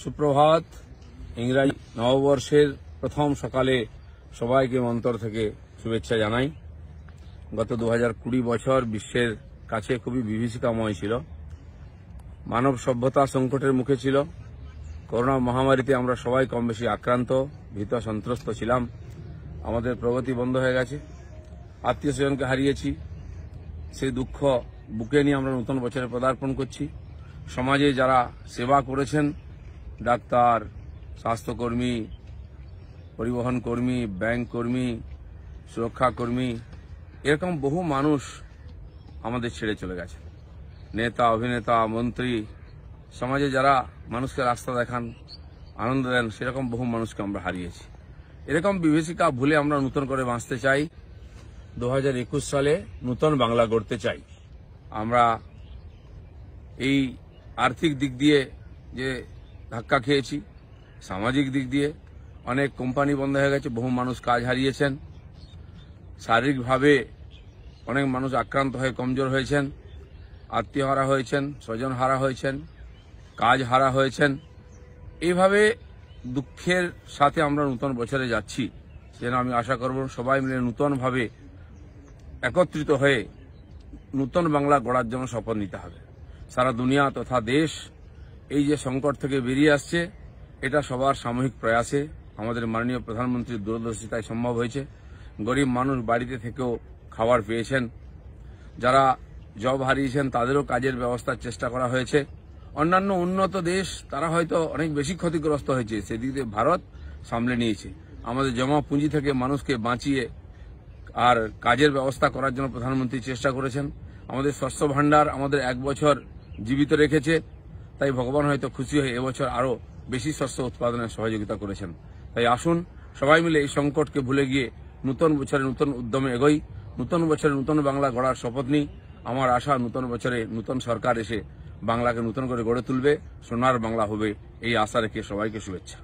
সুপ্রভাত। ইংরাজি নববর্ষের প্রথম সকালে সবাইকে অন্তর থেকে শুভেচ্ছা জানাই। গত 2020 বছর বিশ্বের কাছে খুবই বিভীষিকাময় ছিল। মানব সভ্যতা সংকটের মুখে ছিল। করোনা মহামারীতে আমরা সবাই কম বেশি আক্রান্ত, ভীত সন্ত্রস্ত ছিলাম। আমাদের প্রগতি বন্ধ হয়ে গেছে, আত্মীয় স্বজনকে হারিয়েছি। সেই দুঃখ বুকে নিয়ে আমরা নতুন বছরে পদার্পণ করছি। সমাজে যারা সেবা করেছেন, ডাক্তার, স্বাস্থ্যকর্মী, পরিবহন কর্মী, ব্যাংক কর্মী, সুরক্ষা কর্মী, এরকম বহু মানুষ আমাদের ছেড়ে চলে গেছে। নেতা, অভিনেতা, মন্ত্রী, সমাজে যারা মানুষকে রাস্তা দেখান, আনন্দ দেন, সেরকম বহু মানুষকে আমরা হারিয়েছি। এরকম বিভীষিকা ভুলে আমরা নতুন করে বাঁচতে চাই। 2021 সালে নতুন বাংলা গড়তে চাই। আমরা এই আর্থিক দিক দিয়ে যে ধাক্কা খেয়েছি, সামাজিক দিক দিয়ে অনেক কোম্পানি বন্ধ হয়ে গেছে, বহু মানুষ কাজ হারিয়েছেন, শারীরিকভাবে অনেক মানুষ আক্রান্ত হয়ে কমজোর হয়েছেন, আত্মীয় হারা হয়েছেন, স্বজন হারা হয়েছেন, কাজ হারা হয়েছেন। এইভাবে দুঃখের সাথে আমরা নতুন বছরে যাচ্ছি। যেন আমি আশা করব সবাই মিলে নতুনভাবে একত্রিত হয়ে নতুন বাংলা গড়ার জন্য শপথ নিতে হবে। সারা দুনিয়া তথা দেশ এই যে সংকট থেকে বেরিয়ে আসছে, এটা সবার সামূহিক প্রয়াসে, আমাদের মাননীয় প্রধানমন্ত্রীর দূরদর্শিতায় সম্ভব হয়েছে। গরিব মানুষ বাড়িতে থেকেও খাবার পেয়েছেন, যারা জব হারিয়েছেন তাদেরও কাজের ব্যবস্থার চেষ্টা করা হয়েছে। অন্যান্য উন্নত দেশ তারা হয়তো অনেক বেশি ক্ষতিগ্রস্ত হয়েছে, সেদিক দিয়ে ভারত সামলে নিয়েছে। আমাদের জমা পুঁজি থেকে মানুষকে বাঁচিয়ে আর কাজের ব্যবস্থা করার জন্য প্রধানমন্ত্রী চেষ্টা করেছেন। আমাদের শস্য ভাণ্ডার আমাদের 1 বছর জীবিত রেখেছে, তাই ভগবান হয়তো খুশি হয়ে এবছর আরো বেশি শস্য উৎপাদনের সহযোগিতা করেছেন। তাই আসুন সবাই মিলে এই সংকটকে ভুলে গিয়ে নতুন বছরে নতুন উদ্যমে এগোই, নতুন বছরে নতুন বাংলা গড়ার শপথ নিই। আমার আশা নতুন বছরে নতুন সরকার এসে বাংলাকে নতুন করে গড়ে তুলবে, সোনার বাংলা হবে। এই আশা রেখে সবাইকে শুভেচ্ছা।